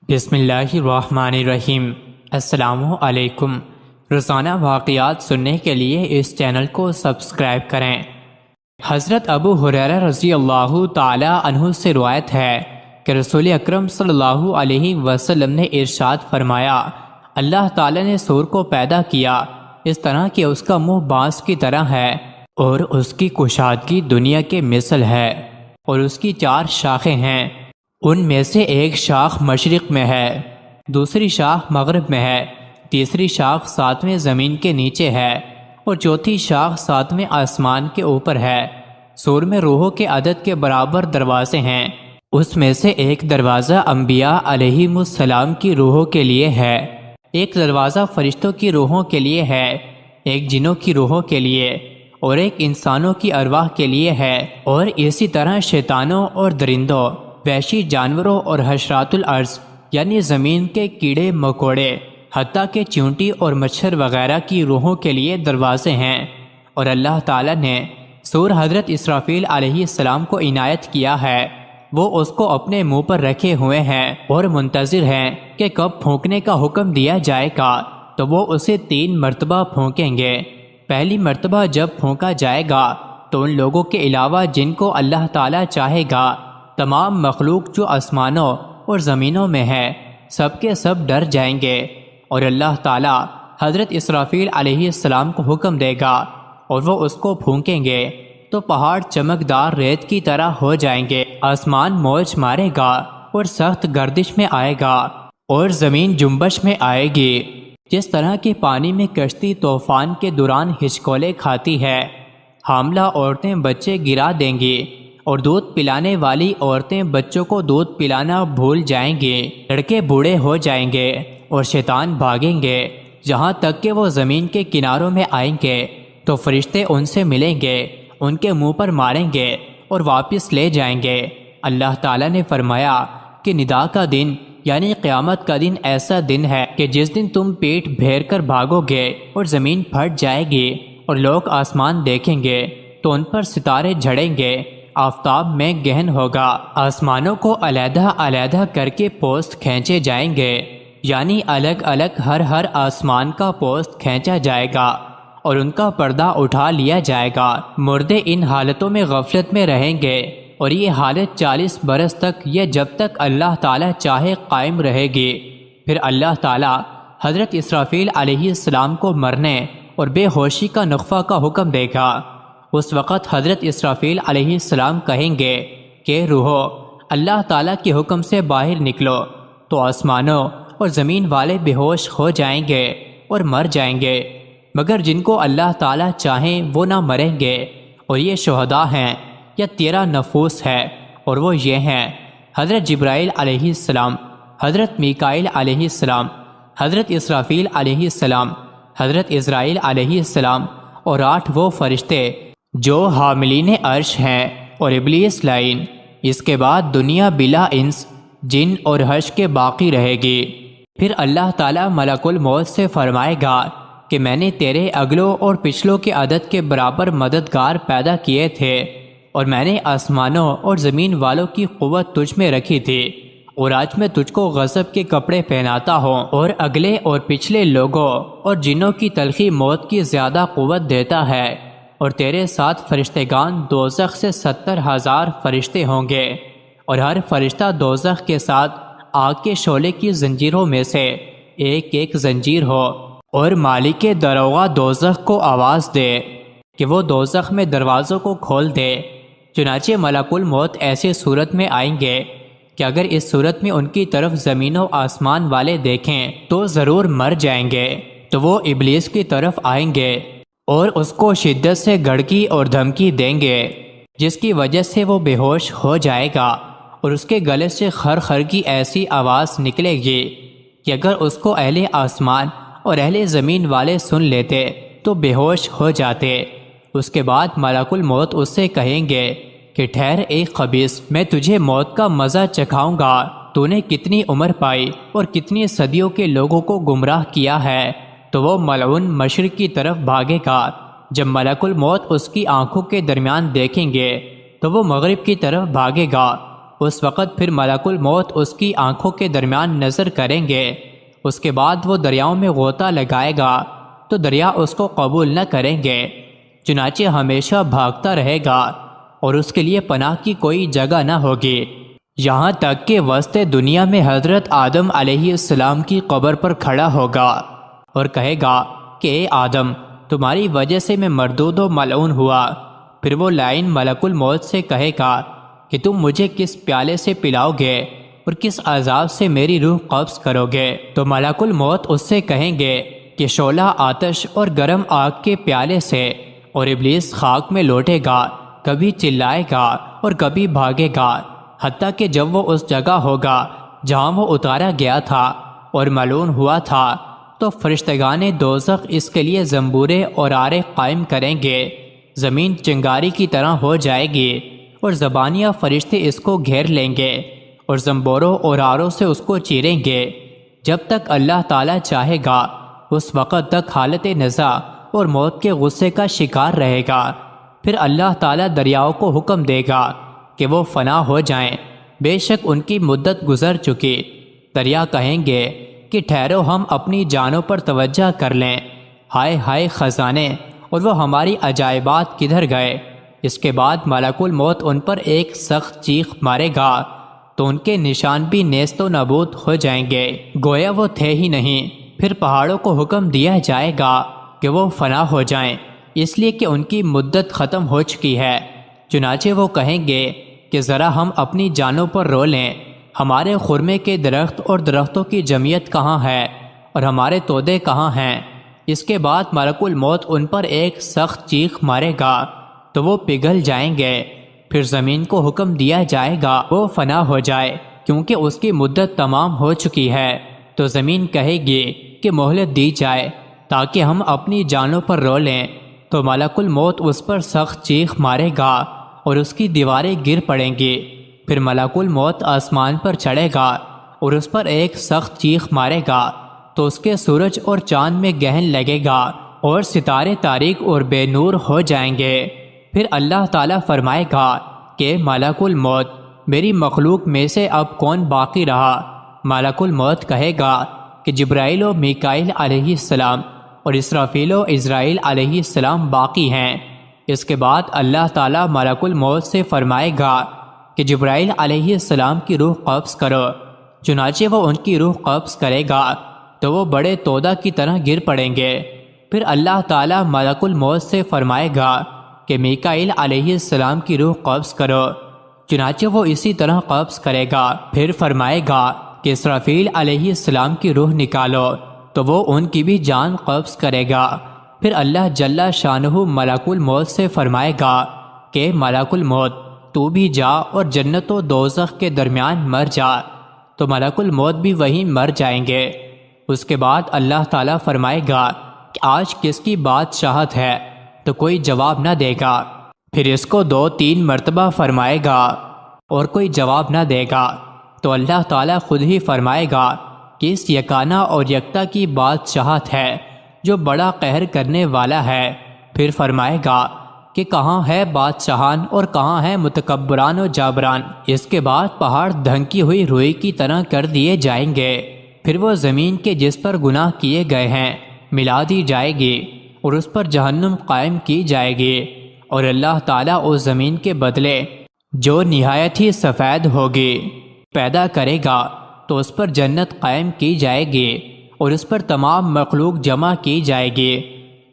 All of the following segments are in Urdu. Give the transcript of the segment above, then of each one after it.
بسم اللہ الرحمن الرحیم۔ السلام علیکم۔ روزانہ واقعات سننے کے لیے اس چینل کو سبسکرائب کریں۔ حضرت ابو ہریرہ رضی اللہ تعالی عنہ سے روایت ہے کہ رسول اکرم صلی اللہ علیہ وسلم نے ارشاد فرمایا، اللہ تعالی نے سور کو پیدا کیا اس طرح کہ اس کا منہ بانس کی طرح ہے اور اس کی کشادگی دنیا کے مثل ہے، اور اس کی 4 شاخیں ہیں، ان میں سے ایک شاخ مشرق میں ہے، دوسری شاخ مغرب میں ہے، تیسری شاخ 7ویں زمین کے نیچے ہے، اور چوتھی شاخ 7ویں آسمان کے اوپر ہے۔ سور میں روحوں کے عدد کے برابر دروازے ہیں، اس میں سے ایک دروازہ انبیاء علیہم السلام کی روحوں کے لیے ہے، ایک دروازہ فرشتوں کی روحوں کے لیے ہے، ایک جنوں کی روحوں کے لیے، اور ایک انسانوں کی ارواح کے لیے ہے، اور اسی طرح شیطانوں اور درندوں، وحشی جانوروں اور حشرات الارض یعنی زمین کے کیڑے مکوڑے، حتیٰ کہ چیونٹی اور مچھر وغیرہ کی روحوں کے لیے دروازے ہیں۔ اور اللہ تعالیٰ نے سور حضرت اسرافیل علیہ السلام کو عنایت کیا ہے، وہ اس کو اپنے منہ پر رکھے ہوئے ہیں اور منتظر ہیں کہ کب پھونکنے کا حکم دیا جائے گا، تو وہ اسے 3 مرتبہ پھونکیں گے۔ پہلی مرتبہ جب پھونکا جائے گا تو ان لوگوں کے علاوہ جن کو اللہ تعالیٰ چاہے گا، تمام مخلوق جو آسمانوں اور زمینوں میں ہے، سب کے سب ڈر جائیں گے، اور اللہ تعالیٰ حضرت اسرافیل علیہ السلام کو حکم دے گا اور وہ اس کو پھونکیں گے تو پہاڑ چمکدار ریت کی طرح ہو جائیں گے، آسمان موج مارے گا اور سخت گردش میں آئے گا، اور زمین جنبش میں آئے گی، جس طرح کہ پانی میں کشتی طوفان کے دوران ہچکولے کھاتی ہے۔ حاملہ عورتیں بچے گرا دیں گی، اور دودھ پلانے والی عورتیں بچوں کو دودھ پلانا بھول جائیں گے، لڑکے بوڑھے ہو جائیں گے، اور شیطان بھاگیں گے، جہاں تک کہ وہ زمین کے کناروں میں آئیں گے تو فرشتے ان سے ملیں گے، ان کے منہ پر ماریں گے اور واپس لے جائیں گے۔ اللہ تعالیٰ نے فرمایا کہ ندا کا دن یعنی قیامت کا دن ایسا دن ہے کہ جس دن تم پیٹ پھیر کر بھاگو گے اور زمین پھٹ جائے گی اور لوگ آسمان دیکھیں گے تو ان پر ستارے جھڑیں گے، آفتاب میں گہن ہوگا، آسمانوں کو علیحدہ علیحدہ کر کے پوست کھینچے جائیں گے، یعنی الگ الگ ہر آسمان کا پوست کھینچا جائے گا اور ان کا پردہ اٹھا لیا جائے گا۔ مردے ان حالتوں میں غفلت میں رہیں گے، اور یہ حالت 40 برس تک یا جب تک اللہ تعالیٰ چاہے قائم رہے گی۔ پھر اللہ تعالیٰ حضرت اسرافیل علیہ السلام کو مرنے اور بے ہوشی کا نطفہ کا حکم دے گا۔ اس وقت حضرت اسرافیل علیہ السلام کہیں گے کہ روحو، اللہ تعالیٰ کے حکم سے باہر نکلو، تو آسمانوں اور زمین والے بے ہوش ہو جائیں گے اور مر جائیں گے، مگر جن کو اللہ تعالیٰ چاہیں وہ نہ مریں گے، اور یہ شہداء ہیں یا 13 نفوس ہے، اور وہ یہ ہیں حضرت جبرائیل علیہ السلام، حضرت میکائیل علیہ السلام، حضرت اسرافیل علیہ السلام، حضرت عزرائیل علیہ السلام، اور 8 وہ فرشتے جو حاملین عرش ہیں، اور ابلیس لعین۔ اس کے بعد دنیا بلا انس، جن اور حشر کے باقی رہے گی۔ پھر اللہ تعالیٰ ملک الموت سے فرمائے گا کہ میں نے تیرے اگلوں اور پچھلوں کے عدد کے برابر مددگار پیدا کیے تھے، اور میں نے آسمانوں اور زمین والوں کی قوت تجھ میں رکھی تھی، اور آج میں تجھ کو غضب کے کپڑے پہناتا ہوں، اور اگلے اور پچھلے لوگوں اور جنوں کی تلخی موت کی زیادہ قوت دیتا ہے، اور تیرے ساتھ فرشتگان دوزخ سے 70,000 فرشتے ہوں گے، اور ہر فرشتہ دوزخ کے ساتھ آگ کے شعلے کی زنجیروں میں سے ایک ایک زنجیر ہو، اور مالک دروغہ دوزخ کو آواز دے کہ وہ دوزخ میں دروازوں کو کھول دے۔ چنانچہ ملک الموت ایسے صورت میں آئیں گے کہ اگر اس صورت میں ان کی طرف زمین و آسمان والے دیکھیں تو ضرور مر جائیں گے، تو وہ ابلیس کی طرف آئیں گے اور اس کو شدت سے گھڑکی اور دھمکی دیں گے، جس کی وجہ سے وہ بے ہوش ہو جائے گا، اور اس کے گلے سے خر خر کی ایسی آواز نکلے گی کہ اگر اس کو اہل آسمان اور اہل زمین والے سن لیتے تو بے ہوش ہو جاتے۔ اس کے بعد ملک الموت اس سے کہیں گے کہ ٹھہر اے خبیث، میں تجھے موت کا مزہ چکھاؤں گا، تو نے کتنی عمر پائی اور کتنی صدیوں کے لوگوں کو گمراہ کیا ہے۔ تو وہ ملعون مشرق کی طرف بھاگے گا۔ جب ملک الموت اس کی آنکھوں کے درمیان دیکھیں گے تو وہ مغرب کی طرف بھاگے گا، اس وقت پھر ملک الموت اس کی آنکھوں کے درمیان نظر کریں گے۔ اس کے بعد وہ دریاؤں میں غوطہ لگائے گا تو دریا اس کو قبول نہ کریں گے، چنانچہ ہمیشہ بھاگتا رہے گا اور اس کے لیے پناہ کی کوئی جگہ نہ ہوگی، یہاں تک کہ وسط دنیا میں حضرت آدم علیہ السلام کی قبر پر کھڑا ہوگا اور کہے گا کہ اے آدم، تمہاری وجہ سے میں مردود و ملعون ہوا۔ پھر وہ لائن ملک الموت سے کہے گا کہ تم مجھے کس پیالے سے پلاؤ گے اور کس عذاب سے میری روح قبض کرو گے؟ تو ملک الموت اس سے کہیں گے کہ شعلہ آتش اور گرم آگ کے پیالے سے، اور ابلیس خاک میں لوٹے گا، کبھی چلائے گا اور کبھی بھاگے گا، حتیٰ کہ جب وہ اس جگہ ہوگا جہاں وہ اتارا گیا تھا اور ملعون ہوا تھا، تو فرشتگان دوزخ اس کے لیے زنبورے اور آرے قائم کریں گے، زمین چنگاری کی طرح ہو جائے گی اور زبانیہ فرشتے اس کو گھیر لیں گے اور زنبوروں اور آروں سے اس کو چیریں گے، جب تک اللہ تعالیٰ چاہے گا اس وقت تک حالت نزا اور موت کے غصے کا شکار رہے گا۔ پھر اللہ تعالیٰ دریاؤں کو حکم دے گا کہ وہ فنا ہو جائیں، بے شک ان کی مدت گزر چکی۔ دریا کہیں گے کہ ٹھہرو، ہم اپنی جانوں پر توجہ کر لیں، ہائے ہائے خزانے، اور وہ ہماری عجائبات کدھر گئے؟ اس کے بعد ملک الموت ان پر ایک سخت چیخ مارے گا تو ان کے نشان بھی نیست و نابود ہو جائیں گے، گویا وہ تھے ہی نہیں۔ پھر پہاڑوں کو حکم دیا جائے گا کہ وہ فنا ہو جائیں، اس لیے کہ ان کی مدت ختم ہو چکی ہے۔ چنانچہ وہ کہیں گے کہ ذرا ہم اپنی جانوں پر رو لیں، ہمارے خرمے کے درخت اور درختوں کی جمعیت کہاں ہے اور ہمارے تودے کہاں ہیں؟ اس کے بعد ملک الموت ان پر ایک سخت چیخ مارے گا تو وہ پگھل جائیں گے۔ پھر زمین کو حکم دیا جائے گا وہ فنا ہو جائے، کیونکہ اس کی مدت تمام ہو چکی ہے۔ تو زمین کہے گی کہ مہلت دی جائے تاکہ ہم اپنی جانوں پر رو لیں، تو ملک الموت اس پر سخت چیخ مارے گا اور اس کی دیواریں گر پڑیں گی۔ پھر ملک الموت آسمان پر چڑھے گا اور اس پر ایک سخت چیخ مارے گا تو اس کے سورج اور چاند میں گہن لگے گا اور ستارے تاریک اور بے نور ہو جائیں گے۔ پھر اللہ تعالیٰ فرمائے گا کہ ملک الموت، میری مخلوق میں سے اب کون باقی رہا؟ ملک الموت کہے گا کہ جبرائیل و میکائیل علیہ السلام اور اسرافیل و عزرائیل علیہ السلام باقی ہیں۔ اس کے بعد اللہ تعالیٰ ملک الموت سے فرمائے گا کہ جبرائیل علیہ السلام کی روح قبض کرو، چنانچہ وہ ان کی روح قبض کرے گا تو وہ بڑے تودا کی طرح گر پڑیں گے۔ پھر اللہ تعالیٰ ملک الموت سے فرمائے گا کہ میکائیل علیہ السلام کی روح قبض کرو، چنانچہ وہ اسی طرح قبض کرے گا۔ پھر فرمائے گا کہ اسرافیل علیہ السلام کی روح نکالو تو وہ ان کی بھی جان قبض کرے گا۔ پھر اللہ جل شانہ ملک الموت سے فرمائے گا کہ ملک الموت، تو بھی جا اور جنت و دوزخ کے درمیان مر جا، تو ملک الموت بھی وہیں مر جائیں گے۔ اس کے بعد اللہ تعالیٰ فرمائے گا کہ آج کس کی بادشاہت ہے؟ تو کوئی جواب نہ دے گا۔ پھر اس کو 2-3 مرتبہ فرمائے گا اور کوئی جواب نہ دے گا، تو اللہ تعالیٰ خود ہی فرمائے گا کہ اس یکانہ اور یکتا کی بادشاہت ہے جو بڑا قہر کرنے والا ہے۔ پھر فرمائے گا کہ کہاں ہے بادشاہان اور کہاں ہے متکبران و جابران؟ اس کے بعد پہاڑ دھنکی ہوئی روئی کی طرح کر دیے جائیں گے۔ پھر وہ زمین کے جس پر گناہ کیے گئے ہیں ملا دی جائے گی اور اس پر جہنم قائم کی جائے گی، اور اللہ تعالیٰ اس زمین کے بدلے جو نہایت ہی سفید ہوگی پیدا کرے گا تو اس پر جنت قائم کی جائے گی اور اس پر تمام مخلوق جمع کی جائے گی۔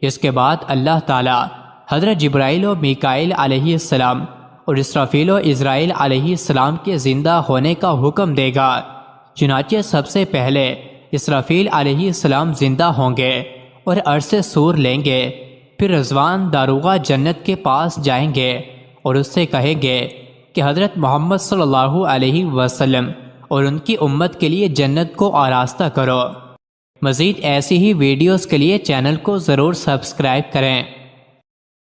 اس کے بعد اللہ تعالیٰ حضرت جبرائیل و میکائیل علیہ السلام اور اسرافیل و عزرائیل علیہ السلام کے زندہ ہونے کا حکم دے گا۔ چنانچہ سب سے پہلے اسرافیل علیہ السلام زندہ ہوں گے اور عرش سے سور لیں گے۔ پھر رضوان داروغہ جنت کے پاس جائیں گے اور اس سے کہیں گے کہ حضرت محمد صلی اللہ علیہ وسلم اور ان کی امت کے لیے جنت کو آراستہ کرو۔ مزید ایسی ہی ویڈیوز کے لیے چینل کو ضرور سبسکرائب کریں۔